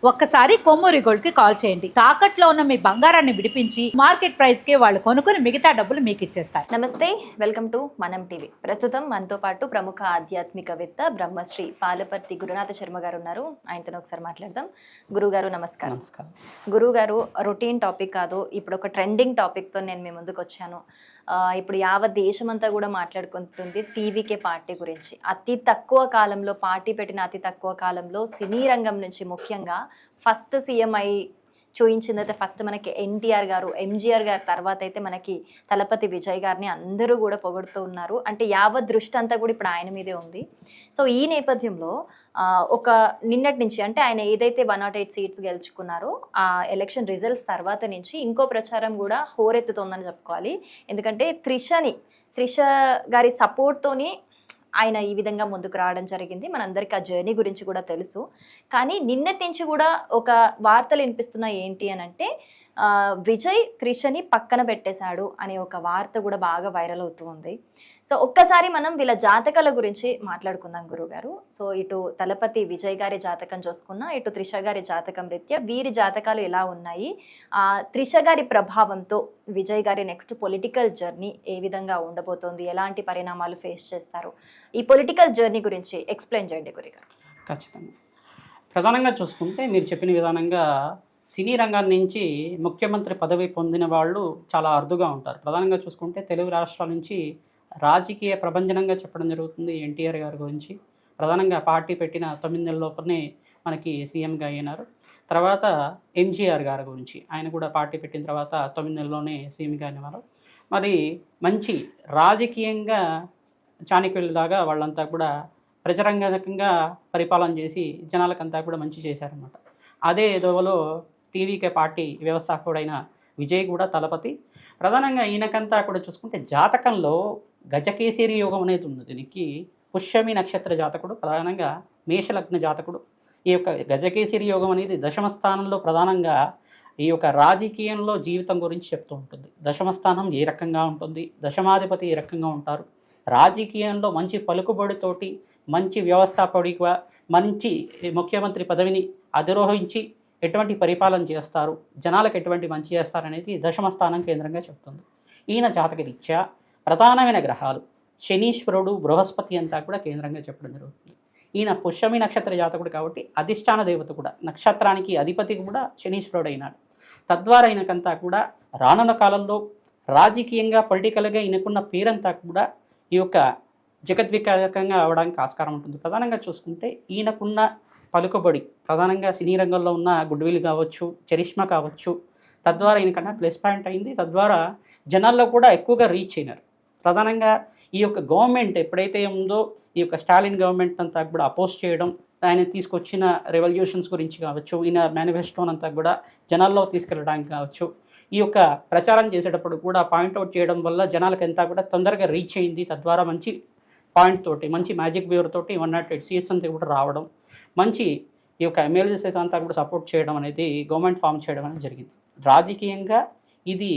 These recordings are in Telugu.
ఒక్కసారి కొమ్మూరి గోల్డ్ కి కాల్ చేయండి. తాకట్లో ఉన్న మీ బంగారాన్ని విడిపించి మార్కెట్ ప్రైస్ కి వాళ్ళు కొనుక్కుని మిగతా డబ్బులు మీకు ఇచ్చేస్తారు. నమస్తే, వెల్కమ్ టు మనం టీవీ. ప్రస్తుతం మనతో పాటు ప్రముఖ ఆధ్యాత్మికవేత్త బ్రహ్మశ్రీ పాలపర్తి గురునాథ శర్మ గారు ఉన్నారు. ఆయనతో ఒకసారి మాట్లాడదాం. గురుగారు నమస్కారం. గురుగారు, రొటీన్ టాపిక్ కాదు, ఇప్పుడు ఒక ట్రెండింగ్ టాపిక్ తో నేను మీ ముందుకు వచ్చాను. ఇప్పుడు యావత్ దేశమంతా కూడా మాట్లాడుకుంటుంది టీవీకే పార్టీ గురించి. అతి తక్కువ కాలంలో పార్టీ పెట్టిన అతి తక్కువ కాలంలో సినీ రంగం నుంచి ముఖ్యంగా ఫస్ట్ సీఎం అయి చూయించిందైతే ఫస్ట్ మనకి ఎన్టీఆర్ గారు, ఎంజీఆర్ గారు తర్వాత అయితే మనకి తలపతి విజయ్ గారిని అందరూ కూడా పొగుడుతూ ఉన్నారు. అంటే యావత్ దృష్టి అంతా కూడా ఇప్పుడు ఆయన మీదే ఉంది. సో ఈ నేపథ్యంలో ఒక నిన్నటి నుంచి అంటే ఆయన ఏదైతే 108 సీట్స్ గెలుచుకున్నారో ఆ ఎలక్షన్ రిజల్ట్స్ తర్వాత నుంచి ఇంకో ప్రచారం కూడా హోరెత్తుతోందని చెప్పుకోవాలి. ఎందుకంటే త్రిష గారి సపోర్ట్తోని ఆయన ఈ విధంగా ముందుకు రావడం జరిగింది. మనందరికీ ఆ జర్నీ గురించి కూడా తెలుసు. కానీ నిన్నటి నుంచి కూడా ఒక వార్తలు వినిపిస్తున్నాయి. ఏంటి అని అంటే విజయ్ త్రిషని పక్కన పెట్టేశాడు అనే ఒక వార్త కూడా బాగా వైరల్ అవుతూ ఉంది. సో ఒక్కసారి మనం వీళ్ళ జాతకాల గురించి మాట్లాడుకుందాం గురుగారు. సో ఇటు తలపతి విజయ్ గారి జాతకం చూసుకున్నా, ఇటు త్రిష గారి జాతకం రీత్యా వీరి జాతకాలు ఎలా ఉన్నాయి, త్రిష గారి ప్రభావంతో విజయ్ గారి నెక్స్ట్ పొలిటికల్ జర్నీ ఏ విధంగా ఉండబోతోంది, ఎలాంటి పరిణామాలు ఫేస్ చేస్తారు, ఈ పొలిటికల్ జర్నీ గురించి ఎక్స్ప్లెయిన్ చేయండి గురుగారు. ఖచ్చితంగా. ప్రధానంగా చూసుకుంటే మీరు చెప్పిన విధానంగా సినీ రంగం నుంచి ముఖ్యమంత్రి పదవి పొందిన వాళ్ళు చాలా అరుదుగా ఉంటారు. ప్రధానంగా చూసుకుంటే తెలుగు రాష్ట్రాల నుంచి రాజకీయ ప్రభంజనంగా చెప్పడం జరుగుతుంది ఎన్టీఆర్ గారి గురించి. ప్రధానంగా పార్టీ పెట్టిన 9 నెలల లోపలనే మనకి సీఎంగా అయినారు. తర్వాత ఎంజీఆర్ గారి గురించి, ఆయన కూడా పార్టీ పెట్టిన తర్వాత 9 నెలల్లోనే సీఎంగా అయినారు. మరి మంచి రాజకీయంగా చాణక్యులాగా వాళ్ళంతా కూడా ప్రజారంజకంగా పరిపాలన చేసి జనాలకంతా కూడా మంచి చేశారన్నమాట. అదే దోవలో టీవీకే పార్టీ వ్యవస్థాపకుడైన విజయ్ కూడా తలపతి. ప్రధానంగా ఈయనకంతా కూడా చూసుకుంటే జాతకంలో గజకేసరి యోగం అనేది ఉంది. దీనికి పుష్యమి నక్షత్ర జాతకుడు, ప్రధానంగా మేషలగ్న జాతకుడు. ఈ యొక్క గజకేసరి యోగం అనేది దశమ స్థానంలో ప్రధానంగా ఈ యొక్క రాజకీయంలో జీవితం గురించి చెప్తూ ఉంటుంది. దశమ స్థానం ఏ రకంగా ఉంటుంది, దశమాధిపతి ఏ రకంగా ఉంటారు, రాజకీయంలో మంచి పలుకుబడితోటి మంచి వ్యవస్థాపకుడిగా మంచి ముఖ్యమంత్రి పదవిని అధిరోహించి ఎటువంటి పరిపాలన చేస్తారు, జనాలకు ఎటువంటి మంచి చేస్తారనేది దశమ స్థానం కేంద్రంగా చెప్తుంది. ఈయన జాతకరీత్యా ప్రధానమైన గ్రహాలు శనీశ్వరుడు, బృహస్పతి అంతా కూడా కేంద్రంగా చెప్పడం జరుగుతుంది. ఈయన పుష్యమి నక్షత్ర జాతకుడు కాబట్టి అధిష్టాన దేవత కూడా, నక్షత్రానికి అధిపతి కూడా శనీశ్వరుడు అయినాడు. తద్వారా ఈయనకంతా కూడా రానున్న కాలంలో రాజకీయంగా పొలిటికల్గా ఈయనకున్న పేరంతా కూడా ఈ యొక్క జగద్వికారకంగా అవడానికి ఆస్కారం ఉంటుంది. ప్రధానంగా చూసుకుంటే ఈయనకున్న పలుకుబడి, ప్రధానంగా సినీ రంగంలో ఉన్న గుడ్విల్ కావచ్చు, చరిష్మా కావచ్చు, తద్వారా ఈయనకన్నా ప్లస్ పాయింట్ అయింది. తద్వారా జనాల్లో కూడా ఎక్కువగా రీచ్ అయినారు. ప్రధానంగా ఈ యొక్క గవర్నమెంట్ ఎప్పుడైతే ఉందో ఈ యొక్క స్టాలిన్ గవర్నమెంట్ అంతా కూడా అపోజ్ చేయడం, ఆయన తీసుకొచ్చిన రెవల్యూషన్స్ గురించి కావచ్చు, ఈయన మేనిఫెస్టోన్ అంతా కూడా జనాల్లో తీసుకెళ్ళడానికి కావచ్చు, ఈ యొక్క ప్రచారం చేసేటప్పుడు కూడా పాయింట్అవుట్ చేయడం వల్ల జనాలకు అంతా కూడా తొందరగా రీచ్ అయింది. తద్వారా మంచి పాయింట్ తోటి, మంచి మ్యాజిక్ వ్యూర్ తోటి 108 సీట్స్ అంతా కూడా రావడం, మంచి ఈ యొక్క ఎమ్మెల్యేస్ అంతా కూడా సపోర్ట్ చేయడం అనేది, గవర్నమెంట్ ఫామ్ చేయడం అనేది జరిగింది. రాజకీయంగా ఇది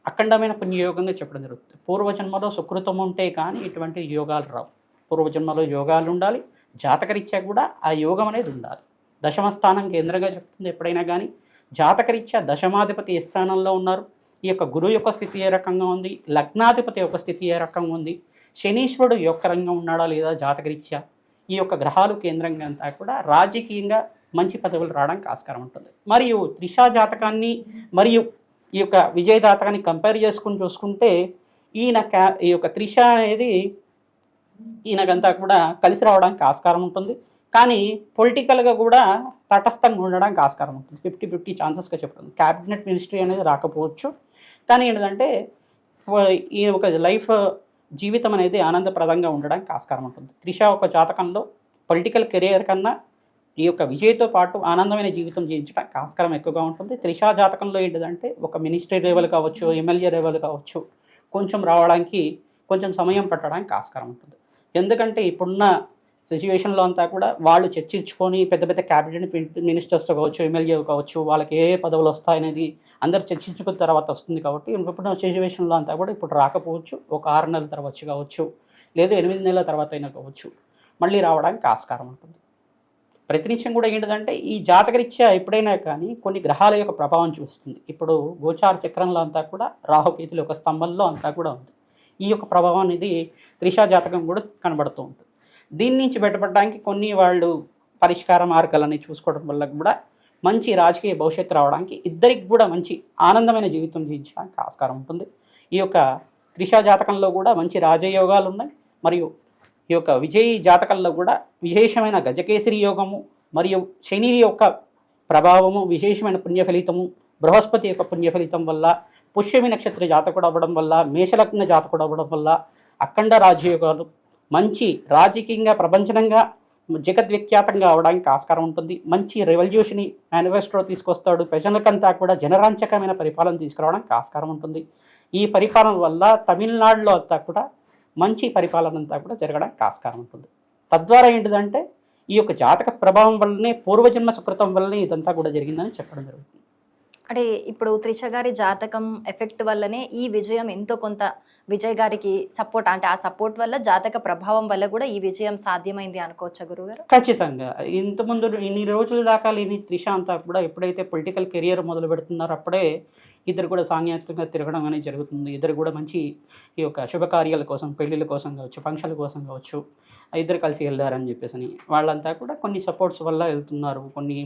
అఖండమైన పుణ్యయోగంగా చెప్పడం జరుగుతుంది. పూర్వజన్మలో సుకృతం ఉంటే కానీ ఇటువంటి యోగాలు రావు. పూర్వజన్మలో యోగాలు ఉండాలి, జాతకరీత్యా కూడా ఆ యోగం అనేది ఉండాలి. దశమ స్థానం కేంద్రంగా చెప్తుంది. ఎప్పుడైనా కానీ జాతకరీత్యా దశమాధిపతి ఏ స్థానంలో ఉన్నారు, ఈ యొక్క గురువు యొక్క స్థితి ఏ రకంగా ఉంది, లగ్నాధిపతి యొక్క స్థితి ఏ రకంగా ఉంది, శనీశ్వరుడు యొక్క రంగం ఉన్నాడా లేదా జాతకరీత్యా, ఈ యొక్క గ్రహాలు కేంద్రంగా అంతా కూడా రాజకీయంగా మంచి పదవులు రావడానికి ఆస్కారం ఉంటుంది. మరియు త్రిష జాతకాన్ని మరియు ఈ యొక్క విజయ జాతకాన్ని కంపేర్ చేసుకుని చూసుకుంటే ఈ యొక్క త్రిష అనేది ఈయనకంతా కూడా కలిసి రావడానికి ఆస్కారం ఉంటుంది. కానీ పొలిటికల్గా కూడా తటస్థంగా ఉండడానికి ఆస్కారం ఉంటుంది. 50-50 ఛాన్సెస్గా చెప్తుంది. క్యాబినెట్ మినిస్ట్రీ అనేది రాకపోవచ్చు, కానీ ఏంటంటే ఈ ఒక లైఫ్ జీవితం అనేది ఆనందప్రదంగా ఉండడానికి ఆస్కారం ఉంటుంది. త్రిష ఒక జాతకంలో పొలిటికల్ కెరియర్ కన్నా ఈ యొక్క విజయ్తో పాటు ఆనందమైన జీవితం జీవించడానికి ఆస్కారం ఎక్కువగా ఉంటుంది. త్రిష జాతకంలో ఏంటిదంటే ఒక మినిస్ట్రీ లెవెల్ కావచ్చు, ఎమ్మెల్యే లెవెల్ కావచ్చు, కొంచెం రావడానికి కొంచెం సమయం పట్టడానికి ఆస్కారం ఉంటుంది. ఎందుకంటే ఇప్పుడున్న సిచ్యువేషన్లో అంతా కూడా వాళ్ళు చర్చించుకొని పెద్ద పెద్ద క్యాబినెట్ మినిస్టర్స్తో కావచ్చు, ఎమ్మెల్యే కావచ్చు, వాళ్ళకి ఏ పదవులు వస్తాయనేది అందరు చర్చించుకున్న తర్వాత వస్తుంది. కాబట్టి ఇప్పుడున్న సిచ్యువేషన్లో అంతా కూడా ఇప్పుడు రాకపోవచ్చు, ఒక 6 నెలల తర్వాత కావచ్చు, లేదు 8 నెలల తర్వాత అయినా కావచ్చు, మళ్ళీ రావడానికి ఆస్కారం ఉంటుంది. ప్రతినిత్యం కూడా ఏంటిదంటే ఈ జాతకరీత్యా ఎప్పుడైనా కానీ కొన్ని గ్రహాల యొక్క ప్రభావం చూస్తుంది. ఇప్పుడు గోచార చక్రంలో అంతా కూడా రాహుకేతుల యొక్క స్తంభంలో అంతా కూడా ఉంది. ఈ యొక్క ప్రభావం అనేది త్రిషా జాతకం కూడా కనబడుతూ ఉంటుంది. దీని నుంచి బయటపడడానికి కొన్ని వాళ్ళు పరిష్కార మార్గాలని చూసుకోవడం వల్ల కూడా మంచి రాజకీయ భవిష్యత్తు రావడానికి ఇద్దరికి కూడా మంచి ఆనందమైన జీవితం జీవించడానికి ఆస్కారం ఉంటుంది. ఈ యొక్క త్రిషా జాతకంలో కూడా మంచి రాజయోగాలు ఉన్నాయి. మరియు ఈ యొక్క విజయీ జాతకంలో కూడా విశేషమైన గజకేసరి యోగము మరియు శని యొక్క ప్రభావము, విశేషమైన పుణ్యఫలితము, బృహస్పతి యొక్క పుణ్యఫలితం వల్ల, పుష్యమి నక్షత్ర జాతకుడు అవ్వడం వల్ల, మేషలగ్న జాతకుడు అవ్వడం వల్ల అఖండ రాజయోగాలు మంచి రాజకీయంగా ప్రపంచంగా జగద్విఖ్యాతంగా అవడానికి ఆస్కారం ఉంటుంది. మంచి రెవల్యూషన్ మేనిఫెస్టో తీసుకొస్తాడు. ప్రజలకంతా కూడా జనరంజకమైన పరిపాలన తీసుకురావడానికి ఆస్కారం ఉంటుంది. ఈ పరిపాలన వల్ల తమిళనాడులో అంతా కూడా మంచి పరిపాలన అంతా కూడా జరగడానికి ఆస్కారం ఉంటుంది. తద్వారా ఏంటిదంటే ఈ యొక్క జాతక ప్రభావం వల్లనే, పూర్వజన్మ సుకృతం వల్లనే ఇదంతా కూడా జరిగిందని చెప్పడం జరుగుతుంది. అంటే ఇప్పుడు త్రిష గారి జాతకం ఎఫెక్ట్ వల్లనే ఈ విజయం ఎంతో కొంత విజయ్ గారికి సపోర్ట్, అంటే ఆ సపోర్ట్ వల్ల జాతక ప్రభావం వల్ల కూడా ఈ విజయం సాధ్యమైంది అనుకోవచ్చా గురుగారు? ఖచ్చితంగా. ఇంతకుముందు ఇన్ని రోజుల దాకా లేని త్రిష అంతా కూడా ఎప్పుడైతే పొలిటికల్ కెరియర్ మొదలు పెడుతున్నారో అప్పుడే ఇద్దరు కూడా సాంఘికంగా తిరగడం అనేది జరుగుతుంది. ఇద్దరు కూడా మంచి ఈ యొక్క శుభకార్యాల కోసం, పెళ్ళిళ్ళ కోసం కావచ్చు, ఫంక్షన్ల కోసం కావచ్చు, ఇద్దరు కలిసి వెళ్ళారని చెప్పేసి వాళ్ళంతా కూడా కొన్ని సపోర్ట్స్ వల్ల వెళ్తున్నారు. కొన్ని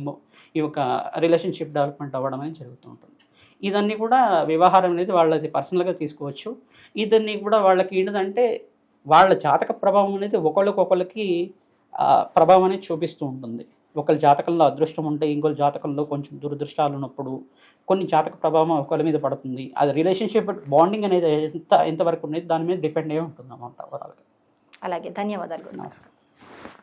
ఈ యొక్క రిలేషన్షిప్ డెవలప్మెంట్ అవ్వడం అనేది జరుగుతూ ఉంటుంది. ఇదన్నీ కూడా వ్యవహారం అనేది వాళ్ళది పర్సనల్గా తీసుకోవచ్చు. ఇదన్నీ కూడా వాళ్ళకి ఏంటంటే వాళ్ళ జాతక ప్రభావం అనేది ఒకళ్ళకి ప్రభావం అనేది చూపిస్తూ ఉంటుంది. ఒకళ్ళ జాతకంలో అదృష్టం ఉంటే ఇంకొక జాతకంలో కొంచెం దురదృష్టాలు ఉన్నప్పుడు కొన్ని జాతక ప్రభావం ఒకళ్ళ మీద పడుతుంది. అది రిలేషన్షిప్ బాండింగ్ అనేది ఎంతవరకు అనేది దాని మీద డిపెండ్ అయి ఉంటుంది అన్నమాట ఓవరాల్గా. అలాగే, ధన్యవాదాలు. నమస్కారం.